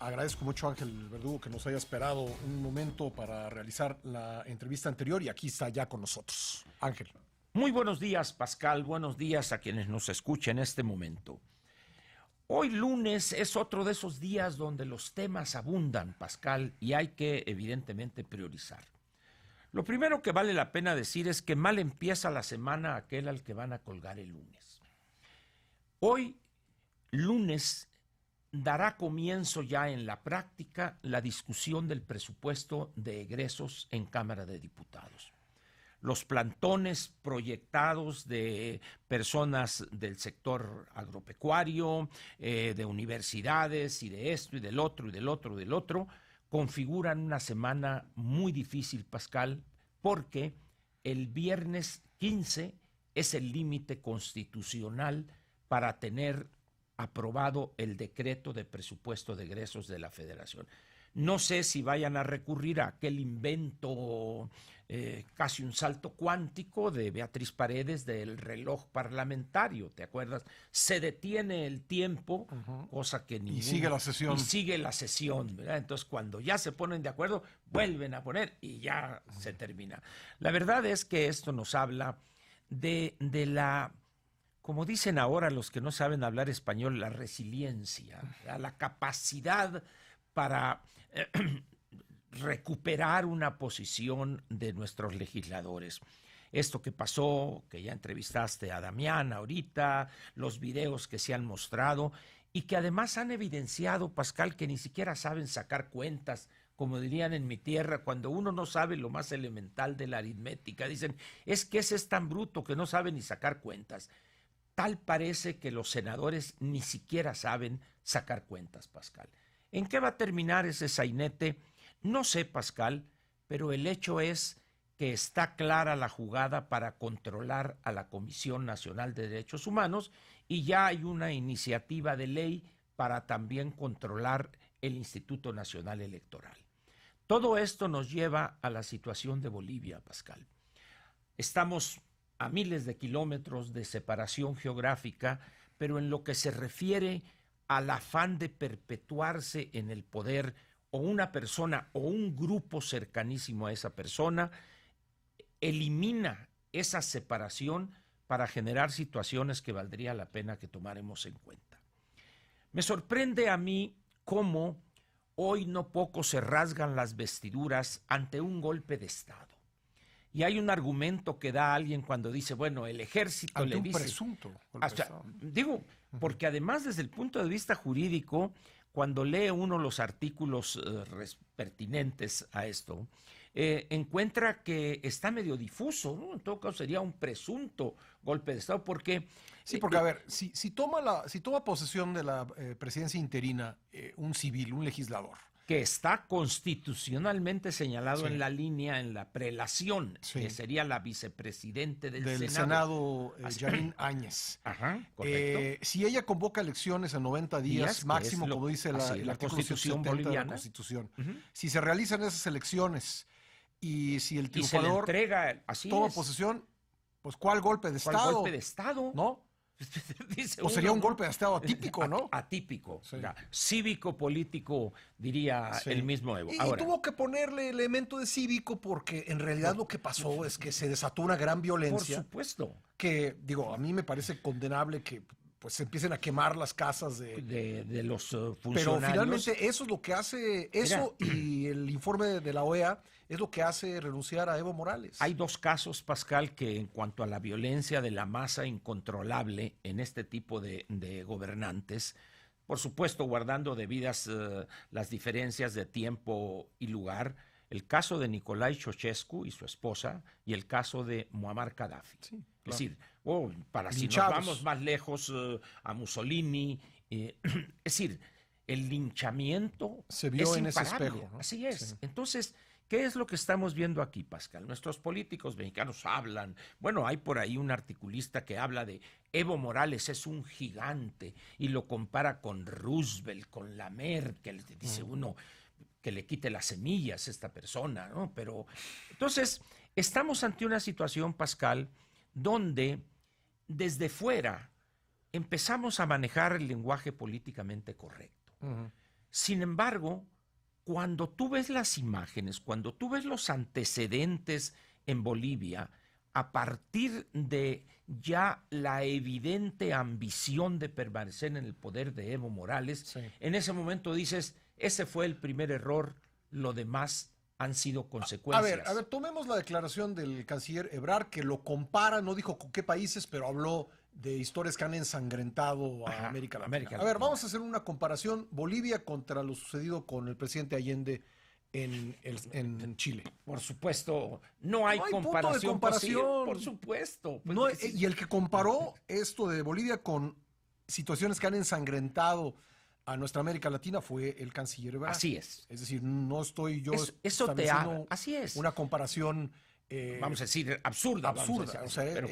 Agradezco mucho a Ángel Verdugo que nos haya esperado un momento para realizar la entrevista anterior y aquí está ya con nosotros. Ángel. Muy buenos días, Pascal. Buenos días a quienes nos escuchen en este momento. Hoy lunes es otro de esos días donde los temas abundan, Pascal, y hay que evidentemente priorizar. Lo primero que vale la pena decir es que mal empieza la semana aquel al que van a colgar el lunes. Hoy, lunes, dará comienzo ya en la práctica la discusión del presupuesto de egresos en Cámara de Diputados. Los plantones proyectados de personas del sector agropecuario, de universidades y de esto y del otro y del otro y del otro, configuran una semana muy difícil, Pascal, porque el viernes 15 es el límite constitucional para tener aprobado el decreto de presupuesto de egresos de la Federación. No sé si vayan a recurrir a aquel invento, casi un salto cuántico de Beatriz Paredes del reloj parlamentario, ¿te acuerdas? Se detiene el tiempo, cosa que ningún... Y sigue la sesión. Y sigue la sesión, ¿verdad? Entonces, cuando ya se ponen de acuerdo, vuelven a poner y ya se termina. La verdad es que esto nos habla de la... Como dicen ahora los que no saben hablar español, la resiliencia, la capacidad para recuperar una posición de nuestros legisladores. Esto que pasó, que ya entrevistaste a Damián ahorita, los videos que se han mostrado y que además han evidenciado, Pascal, que ni siquiera saben sacar cuentas, como dirían en mi tierra, cuando uno no sabe lo más elemental de la aritmética. Dicen, es que ese es tan bruto que no sabe ni sacar cuentas. Tal parece que los senadores ni siquiera saben sacar cuentas, Pascal. ¿En qué va a terminar ese sainete? No sé, Pascal, pero el hecho es que está clara la jugada para controlar a la Comisión Nacional de Derechos Humanos y ya hay una iniciativa de ley para también controlar el Instituto Nacional Electoral. Todo esto nos lleva a la situación de Bolivia, Pascal. Estamos a miles de kilómetros de separación geográfica, pero en lo que se refiere al afán de perpetuarse en el poder o una persona o un grupo cercanísimo a esa persona, elimina esa separación para generar situaciones que valdría la pena que tomáramos en cuenta. Me sorprende a mí cómo hoy no poco se rasgan las vestiduras ante un golpe de Estado. Y hay un argumento que da alguien cuando dice, bueno, el ejército le dice... presunto golpe de Estado. Digo, porque además desde el punto de vista jurídico, cuando lee uno los artículos pertinentes a esto, encuentra que está medio difuso, ¿no? En todo caso sería un presunto golpe de Estado, porque... Sí, porque a ver, si toma posesión de la presidencia interina un civil, un legislador, que está constitucionalmente señalado sí, en la línea, en la prelación, sí, que sería la vicepresidente del Senado, Yarín Áñez. Ajá, correcto. Si ella convoca elecciones en 90 días máximo, como dice el artículo Constitución 170 boliviana de la Constitución, si se realizan esas elecciones y si el Y se le triunfador entrega, toma posesión, pues ¿cuál golpe de ¿Cuál Estado? golpe de Estado? ¿No? Dice O sería uno, un ¿no? golpe de Estado atípico, ¿no? Atípico, Sí. cívico-político, diría Sí. el mismo Evo. Y Ahora, tuvo que ponerle elemento de cívico porque en realidad lo que pasó es que se desató una gran por violencia supuesto, que, digo, a mí me parece condenable que pues se empiecen a quemar las casas de los Pero funcionarios. finalmente eso es lo que hace, eso y el informe de la OEA es lo que hace renunciar a Evo Morales. Hay dos casos, Pascal, que en cuanto a la violencia de la masa incontrolable en este tipo de gobernantes, por supuesto guardando debidas las diferencias de tiempo y lugar, el caso de Nicolae Ceausescu y su esposa y el caso de Muammar Gaddafi. Sí, claro. Es decir, para si nos Linchados. vamos más lejos, a Mussolini, es decir, el linchamiento Se vio es en ese imparable. espejo, ¿no? Así es. Sí. Entonces, ¿qué es lo que estamos viendo aquí, Pascal? Nuestros políticos mexicanos hablan, bueno, hay por ahí un articulista que habla de Evo Morales es un gigante y lo compara con Roosevelt, con la Merkel, dice uno que le quite las semillas a esta persona, ¿no? Pero, entonces, estamos ante una situación, Pascal, donde desde fuera empezamos a manejar el lenguaje políticamente correcto. Sin embargo, cuando tú ves las imágenes, cuando tú ves los antecedentes en Bolivia, a partir de ya la evidente ambición de permanecer en el poder de Evo Morales, Sí. en ese momento dices, ese fue el primer error, lo demás han sido consecuencias. A ver, tomemos la declaración del canciller Ebrard, que lo compara, no dijo con qué países, pero habló de historias que han ensangrentado a Ajá, América Latina. América A ver, Latina. vamos a hacer una comparación Bolivia contra lo sucedido con el presidente Allende en Chile. Por supuesto, no hay No hay punto de comparación comparación. posible, por supuesto. Pues, No, que sí. y el que comparó esto de Bolivia con situaciones que han ensangrentado a nuestra América Latina fue el canciller Ebrard. Así es. Es decir, no estoy yo Eso te estableciendo haga. Así es. una comparación Vamos a decir, absurda. vamos a absurda. decir O así. sea, Pero,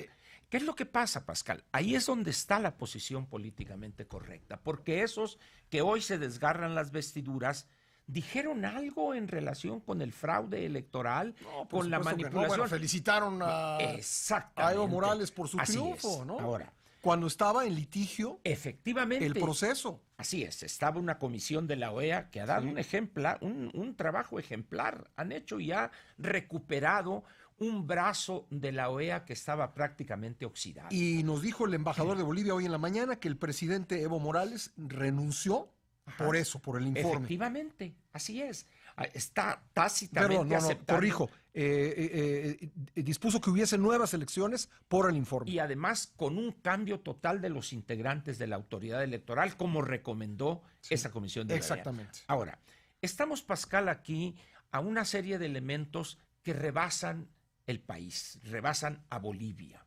¿qué es lo que pasa, Pascal? Ahí es donde está la posición políticamente correcta, porque esos que hoy se desgarran las vestiduras dijeron algo en relación con el fraude electoral, no, por con la supuesto que no. manipulación. Bueno, felicitaron a Exactamente. Evo Morales por su Así triunfo, es. ¿no? Ahora, Cuando estaba en litigio efectivamente. el proceso. Así es, estaba una comisión de la OEA que ha dado un trabajo ejemplar. Han hecho y ha recuperado un brazo de la OEA que estaba prácticamente oxidado. Y nos dijo el embajador de Bolivia hoy en la mañana que el presidente Evo Morales renunció por eso, por el informe. Efectivamente, así es. Está tácitamente Perdón, no, aceptando. corrijo. Dispuso que hubiese nuevas elecciones por el informe. Y además con un cambio total de los integrantes de la autoridad electoral, como recomendó esa comisión de la OEA. Exactamente. Ahora, estamos, Pascal, aquí a una serie de elementos que rebasan el país, rebasan a Bolivia.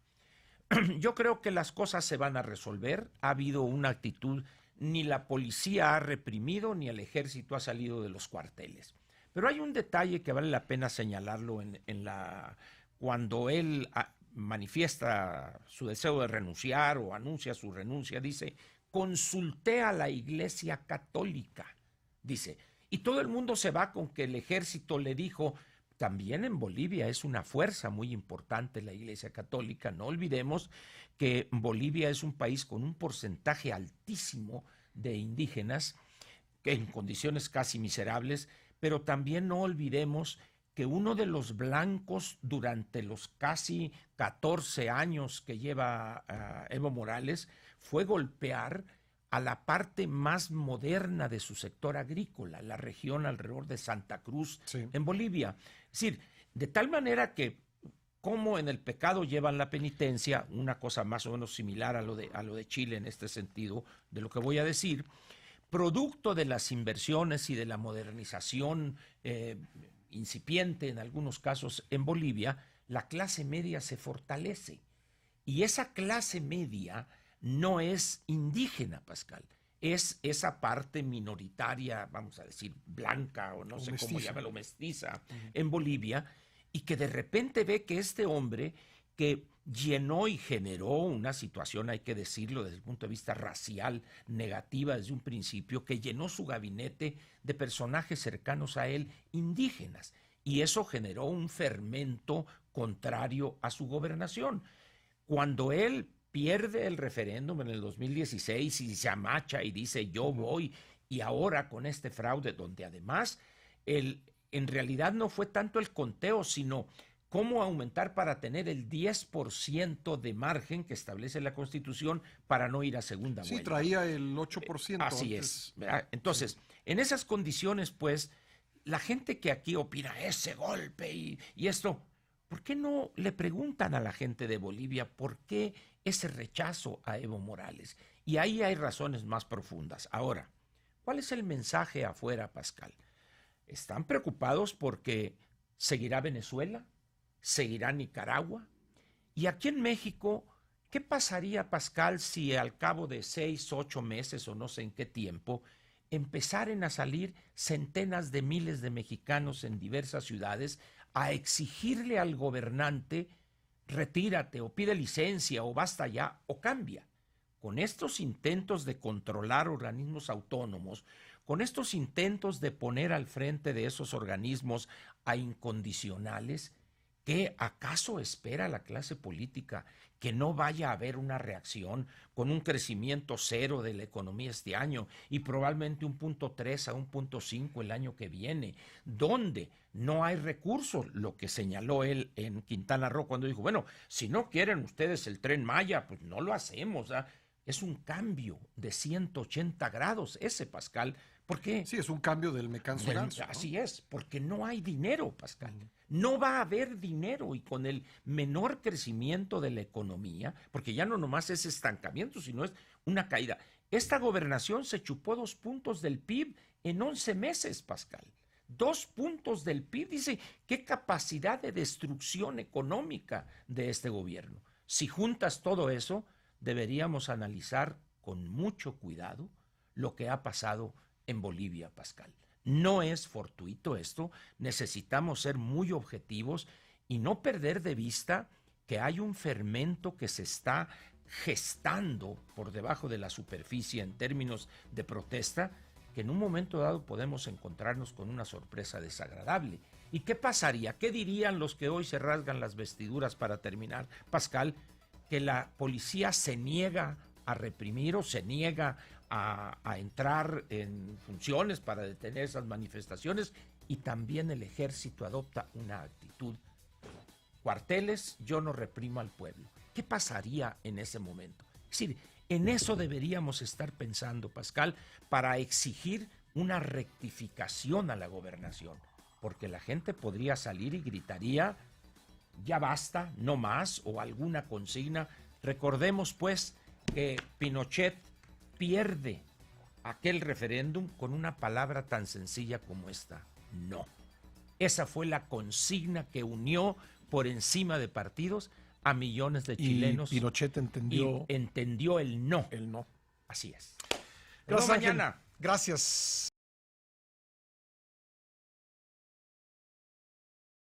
Yo creo que las cosas se van a resolver. Ha habido una actitud, ni la policía ha reprimido, ni el ejército ha salido de los cuarteles. Pero hay un detalle que vale la pena señalarlo cuando él manifiesta su deseo de renunciar o anuncia su renuncia, dice, consulté a la Iglesia Católica, dice, y todo el mundo se va con que el ejército le dijo, también en Bolivia es una fuerza muy importante la Iglesia Católica, no olvidemos que Bolivia es un país con un porcentaje altísimo de indígenas, que en condiciones casi miserables, pero también no olvidemos que uno de los blancos durante los casi 14 años que lleva Evo Morales fue golpear a la parte más moderna de su sector agrícola, la región alrededor de Santa Cruz, en Bolivia. Es decir, de tal manera que como en el pecado llevan la penitencia, una cosa más o menos similar a lo de Chile en este sentido, de lo que voy a decir, producto de las inversiones y de la modernización incipiente en algunos casos en Bolivia, la clase media se fortalece. Y esa clase media no es indígena, Pascal, es esa parte minoritaria, vamos a decir, blanca o no sé cómo llamarlo, mestiza, en Bolivia, y que de repente ve que este hombre que llenó y generó una situación, hay que decirlo desde el punto de vista racial, negativa desde un principio, que llenó su gabinete de personajes cercanos a él, indígenas, y eso generó un fermento contrario a su gobernación. Cuando él pierde el referéndum en el 2016 y se amacha y dice yo voy, y ahora con este fraude donde además en realidad no fue tanto el conteo, sino cómo aumentar para tener el 10% de margen que establece la Constitución para no ir a segunda vuelta. Sí, traía el 8%. Así es, ¿verdad? Entonces, en esas condiciones, pues, la gente que aquí opina ese golpe y esto, ¿por qué no le preguntan a la gente de Bolivia por qué ese rechazo a Evo Morales? Y ahí hay razones más profundas. Ahora, ¿cuál es el mensaje afuera, Pascal? Están preocupados porque seguirá Venezuela, seguirá Nicaragua. Y aquí en México, ¿qué pasaría, Pascal, si al cabo de 6, 8 meses o no sé en qué tiempo, empezaran a salir centenas de miles de mexicanos en diversas ciudades a exigirle al gobernante retírate o pide licencia o basta ya o cambia? Con estos intentos de controlar organismos autónomos, con estos intentos de poner al frente de esos organismos a incondicionales, ¿Qué acaso espera la clase política? Que no vaya a haber una reacción con un crecimiento cero de la economía este año y probablemente 1.3 a 1.5 el año que viene, donde no hay recursos, lo que señaló él en Quintana Roo cuando dijo, bueno, si no quieren ustedes el Tren Maya, pues no lo hacemos, ¿ah? Es un cambio de 180 grados ese, Pascal. ¿Por qué? Sí, es un cambio del mecanso ganso, ¿no? Así es, porque no hay dinero, Pascal. No va a haber dinero, y con el menor crecimiento de la economía, porque ya no nomás es estancamiento, sino es una caída. Esta gobernación se chupó 2 puntos del PIB en 11 meses, Pascal. 2 puntos del PIB, dice, qué capacidad de destrucción económica de este gobierno. Si juntas todo eso, deberíamos analizar con mucho cuidado lo que ha pasado en Bolivia, Pascal. No es fortuito esto, necesitamos ser muy objetivos y no perder de vista que hay un fermento que se está gestando por debajo de la superficie en términos de protesta, que en un momento dado podemos encontrarnos con una sorpresa desagradable. ¿Y qué pasaría? ¿Qué dirían los que hoy se rasgan las vestiduras para terminar, Pascal? Que la policía se niega a reprimir o se niega a entrar en funciones para detener esas manifestaciones, y también el ejército adopta una actitud. Cuarteles, yo no reprimo al pueblo. ¿Qué pasaría en ese momento? Es decir, en eso deberíamos estar pensando, Pascal, para exigir una rectificación a la gobernación, porque la gente podría salir y gritaría, ya basta, no más, o alguna consigna. Recordemos, pues, que Pinochet pierde aquel referéndum con una palabra tan sencilla como esta: no. Esa fue la consigna que unió por encima de partidos a millones de chilenos. Y Pinochet entendió el no. El no. Así es. Gracias, Mañana. Gracias.